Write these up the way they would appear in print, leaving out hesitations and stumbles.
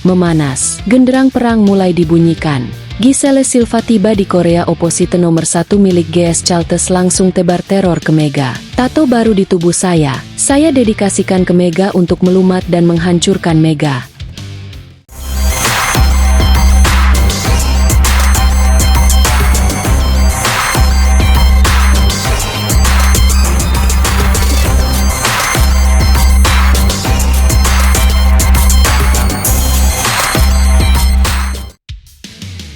memanas. Genderang perang mulai dibunyikan. Giselle Silva tiba di Korea. Oposite nomor 1 milik GS Chaltes langsung tebar teror ke Mega. Tato baru di tubuh saya dedikasikan ke Mega untuk melumat dan menghancurkan Mega.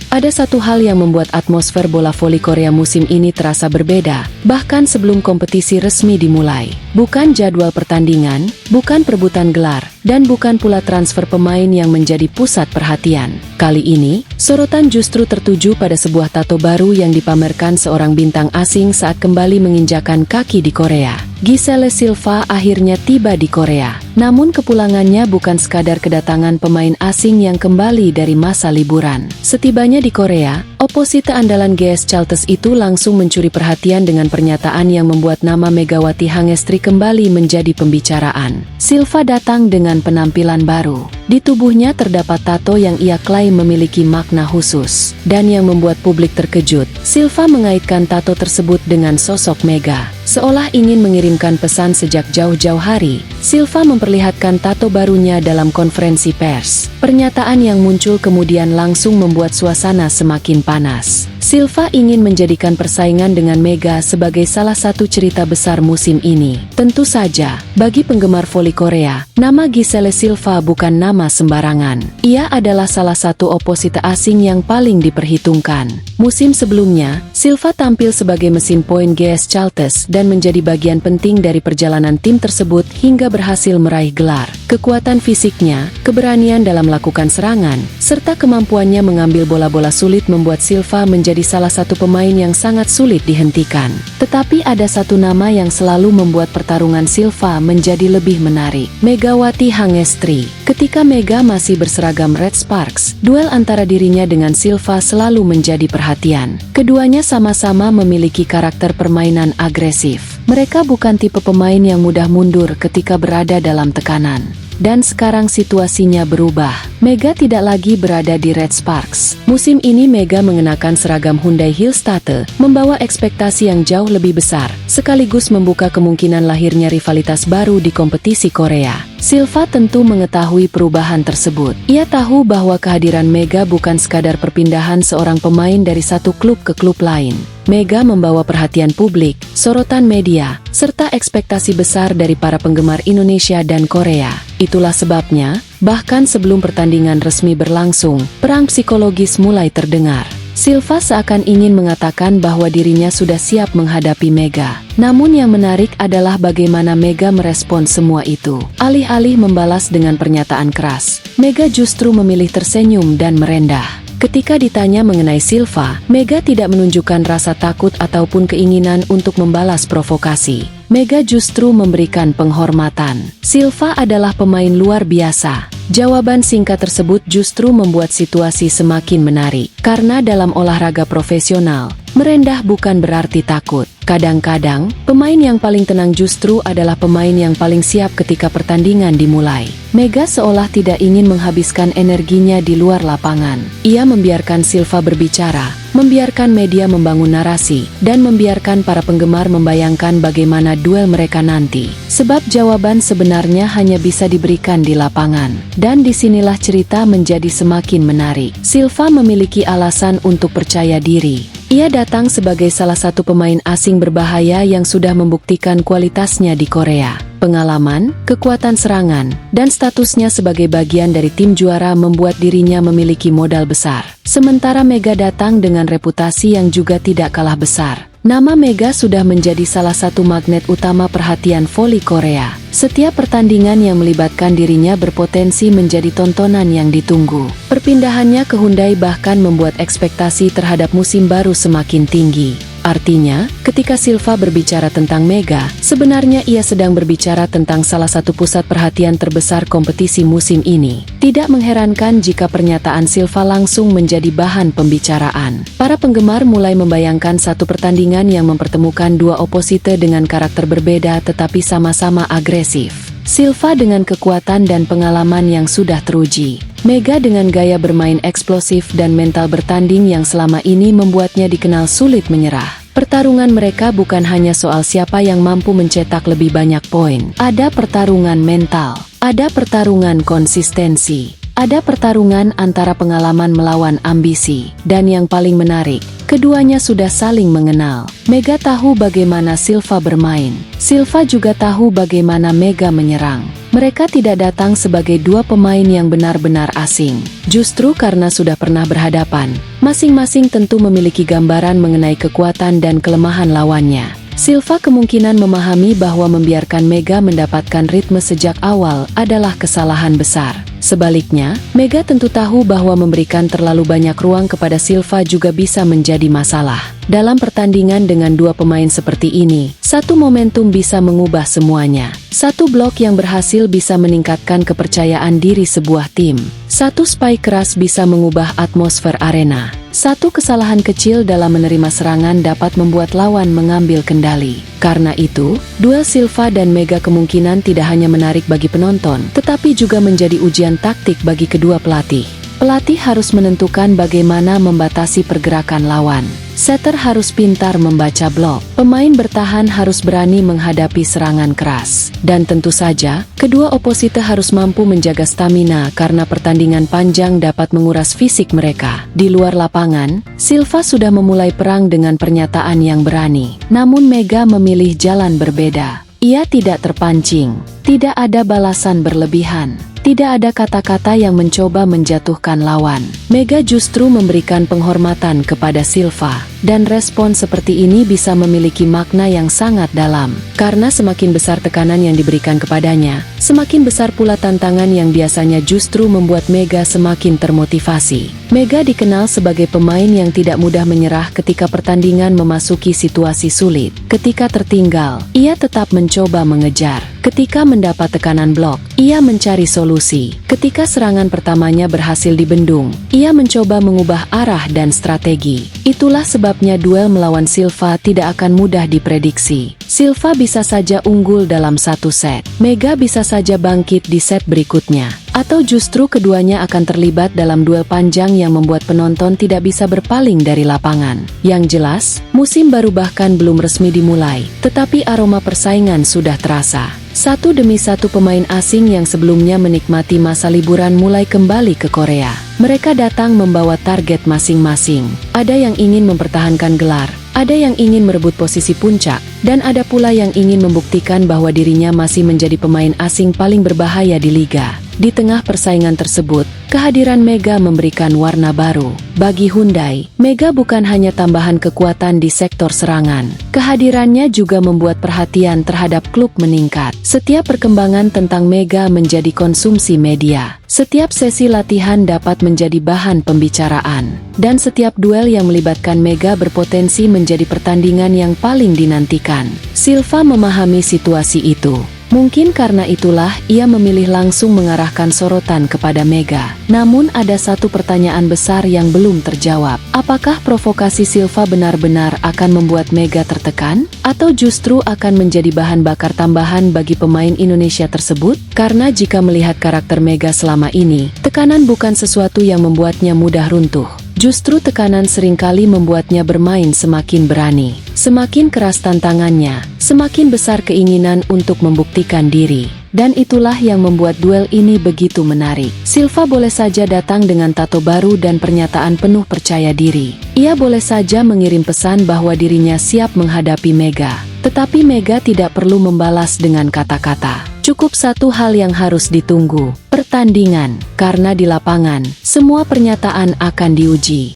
Ada satu hal yang membuat atmosfer bola voli Korea musim ini terasa berbeda, bahkan sebelum kompetisi resmi dimulai. Bukan jadwal pertandingan, bukan perebutan gelar, dan bukan pula transfer pemain yang menjadi pusat perhatian. Kali ini, sorotan justru tertuju pada sebuah tato baru yang dipamerkan seorang bintang asing saat kembali menginjakan kaki di Korea. Giselle Silva akhirnya tiba di Korea. Namun kepulangannya bukan sekadar kedatangan pemain asing yang kembali dari masa liburan. Setibanya di Korea, oposite andalan GS Chaltes itu langsung mencuri perhatian dengan pernyataan yang membuat nama Megawati Hangestri kembali menjadi pembicaraan. Silva datang dengan penampilan baru. Di tubuhnya terdapat tato yang ia klaim memiliki makna khusus. Dan yang membuat publik terkejut, Silva mengaitkan tato tersebut dengan sosok Mega. Seolah ingin mengirimkan pesan sejak jauh-jauh hari, Silva memperlihatkan tato barunya dalam konferensi pers. Pernyataan yang muncul kemudian langsung membuat suasana semakin panas. Silva ingin menjadikan persaingan dengan Mega sebagai salah satu cerita besar musim ini. Tentu saja, bagi penggemar voli Korea, nama Giselle Silva bukan nama sembarangan. Ia adalah salah satu oposite asing yang paling diperhitungkan. Musim sebelumnya, Silva tampil sebagai mesin poin GS Chaltes dan menjadi bagian penting dari perjalanan tim tersebut hingga berhasil meraih gelar. Kekuatan fisiknya, keberanian dalam melakukan serangan, serta kemampuannya mengambil bola-bola sulit membuat Silva menjadi salah satu pemain yang sangat sulit dihentikan. Tetapi ada satu nama yang selalu membuat pertarungan Silva menjadi lebih menarik. Megawati Hangestri. Ketika Mega masih berseragam Red Sparks, duel antara dirinya dengan Silva selalu menjadi perhatian. Keduanya sama-sama memiliki karakter permainan agresif. Mereka bukan tipe pemain yang mudah mundur ketika berada dalam tekanan. Dan sekarang situasinya berubah. Mega tidak lagi berada di Red Sparks. Musim ini Mega mengenakan seragam Hyundai Hillstatte, membawa ekspektasi yang jauh lebih besar, sekaligus membuka kemungkinan lahirnya rivalitas baru di kompetisi Korea. Silva tentu mengetahui perubahan tersebut. Ia tahu bahwa kehadiran Mega bukan sekadar perpindahan seorang pemain dari satu klub ke klub lain. Mega membawa perhatian publik, sorotan media, serta ekspektasi besar dari para penggemar Indonesia dan Korea. Itulah sebabnya, bahkan sebelum pertandingan resmi berlangsung, perang psikologis mulai terdengar. Silva seakan ingin mengatakan bahwa dirinya sudah siap menghadapi Mega. Namun yang menarik adalah bagaimana Mega merespon semua itu. Alih-alih membalas dengan pernyataan keras, Mega justru memilih tersenyum dan merendah. Ketika ditanya mengenai Silva, Mega tidak menunjukkan rasa takut ataupun keinginan untuk membalas provokasi. Mega justru memberikan penghormatan. Silva adalah pemain luar biasa. Jawaban singkat tersebut justru membuat situasi semakin menarik. Karena dalam olahraga profesional, merendah bukan berarti takut. Kadang-kadang, pemain yang paling tenang justru adalah pemain yang paling siap ketika pertandingan dimulai. Mega seolah tidak ingin menghabiskan energinya di luar lapangan. Ia membiarkan Silva berbicara, membiarkan media membangun narasi, dan membiarkan para penggemar membayangkan bagaimana duel mereka nanti. Sebab jawaban sebenarnya hanya bisa diberikan di lapangan. Dan disinilah cerita menjadi semakin menarik. Silva memiliki alasan untuk percaya diri. Ia datang sebagai salah satu pemain asing berbahaya yang sudah membuktikan kualitasnya di Korea. Pengalaman, kekuatan serangan, dan statusnya sebagai bagian dari tim juara membuat dirinya memiliki modal besar. Sementara Mega datang dengan reputasi yang juga tidak kalah besar. Nama Mega sudah menjadi salah satu magnet utama perhatian voli Korea. Setiap pertandingan yang melibatkan dirinya berpotensi menjadi tontonan yang ditunggu. Perpindahannya ke Hyundai bahkan membuat ekspektasi terhadap musim baru semakin tinggi. Artinya, ketika Silva berbicara tentang Mega, sebenarnya ia sedang berbicara tentang salah satu pusat perhatian terbesar kompetisi musim ini. Tidak mengherankan jika pernyataan Silva langsung menjadi bahan pembicaraan. Para penggemar mulai membayangkan satu pertandingan yang mempertemukan dua oposite dengan karakter berbeda tetapi sama-sama agresif. Silva dengan kekuatan dan pengalaman yang sudah teruji, Mega dengan gaya bermain eksplosif dan mental bertanding yang selama ini membuatnya dikenal sulit menyerah. Pertarungan mereka bukan hanya soal siapa yang mampu mencetak lebih banyak poin. Ada pertarungan mental, ada pertarungan konsistensi, ada pertarungan antara pengalaman melawan ambisi, dan yang paling menarik, keduanya sudah saling mengenal. Mega tahu bagaimana Silva bermain. Silva juga tahu bagaimana Mega menyerang. Mereka tidak datang sebagai dua pemain yang benar-benar asing. Justru karena sudah pernah berhadapan, masing-masing tentu memiliki gambaran mengenai kekuatan dan kelemahan lawannya. Silva kemungkinan memahami bahwa membiarkan Mega mendapatkan ritme sejak awal adalah kesalahan besar. Sebaliknya, Mega tentu tahu bahwa memberikan terlalu banyak ruang kepada Silva juga bisa menjadi masalah. Dalam pertandingan dengan dua pemain seperti ini, satu momentum bisa mengubah semuanya. Satu blok yang berhasil bisa meningkatkan kepercayaan diri sebuah tim. Satu spike keras bisa mengubah atmosfer arena. Satu kesalahan kecil dalam menerima serangan dapat membuat lawan mengambil kendali. Karena itu, duel Silva dan Mega kemungkinan tidak hanya menarik bagi penonton, tetapi juga menjadi ujian taktik bagi kedua pelatih. Pelatih harus menentukan bagaimana membatasi pergerakan lawan. Setter harus pintar membaca blok. Pemain bertahan harus berani menghadapi serangan keras. Dan tentu saja, kedua oposite harus mampu menjaga stamina karena pertandingan panjang dapat menguras fisik mereka. Di luar lapangan, Silva sudah memulai perang dengan pernyataan yang berani. Namun Mega memilih jalan berbeda. Ia tidak terpancing. Tidak ada balasan berlebihan. Tidak ada kata-kata yang mencoba menjatuhkan lawan. Mega justru memberikan penghormatan kepada Silva. Dan respon seperti ini bisa memiliki makna yang sangat dalam. Karena semakin besar tekanan yang diberikan kepadanya, semakin besar pula tantangan yang biasanya justru membuat Mega semakin termotivasi. Mega dikenal sebagai pemain yang tidak mudah menyerah ketika pertandingan memasuki situasi sulit. Ketika tertinggal, ia tetap mencoba mengejar. Ketika mendapat tekanan blok, ia mencari solusi. Ketika serangan pertamanya berhasil dibendung, ia mencoba mengubah arah dan strategi. Itulah sebabnya duel melawan Silva tidak akan mudah diprediksi. Silva bisa saja unggul dalam satu set. Mega bisa saja bangkit di set berikutnya. Atau justru keduanya akan terlibat dalam duel panjang yang membuat penonton tidak bisa berpaling dari lapangan. Yang jelas, musim baru bahkan belum resmi dimulai, tetapi aroma persaingan sudah terasa. Satu demi satu pemain asing yang sebelumnya menikmati masa liburan mulai kembali ke Korea. Mereka datang membawa target masing-masing. Ada yang ingin mempertahankan gelar, ada yang ingin merebut posisi puncak, dan ada pula yang ingin membuktikan bahwa dirinya masih menjadi pemain asing paling berbahaya di liga. Di tengah persaingan tersebut, kehadiran Mega memberikan warna baru. Bagi Hyundai, Mega bukan hanya tambahan kekuatan di sektor serangan. Kehadirannya juga membuat perhatian terhadap klub meningkat. Setiap perkembangan tentang Mega menjadi konsumsi media. Setiap sesi latihan dapat menjadi bahan pembicaraan. Dan setiap duel yang melibatkan Mega berpotensi menjadi pertandingan yang paling dinantikan. Silva memahami situasi itu. Mungkin karena itulah ia memilih langsung mengarahkan sorotan kepada Mega. Namun ada satu pertanyaan besar yang belum terjawab. Apakah provokasi Silva benar-benar akan membuat Mega tertekan? Atau justru akan menjadi bahan bakar tambahan bagi pemain Indonesia tersebut? Karena jika melihat karakter Mega selama ini, tekanan bukan sesuatu yang membuatnya mudah runtuh. Justru tekanan seringkali membuatnya bermain semakin berani. Semakin keras tantangannya, semakin besar keinginan untuk membuktikan diri. Dan itulah yang membuat duel ini begitu menarik. Silva boleh saja datang dengan tato baru dan pernyataan penuh percaya diri. Ia boleh saja mengirim pesan bahwa dirinya siap menghadapi Mega. Tetapi Mega tidak perlu membalas dengan kata-kata. Cukup satu hal yang harus ditunggu, pertandingan. Karena di lapangan, semua pernyataan akan diuji.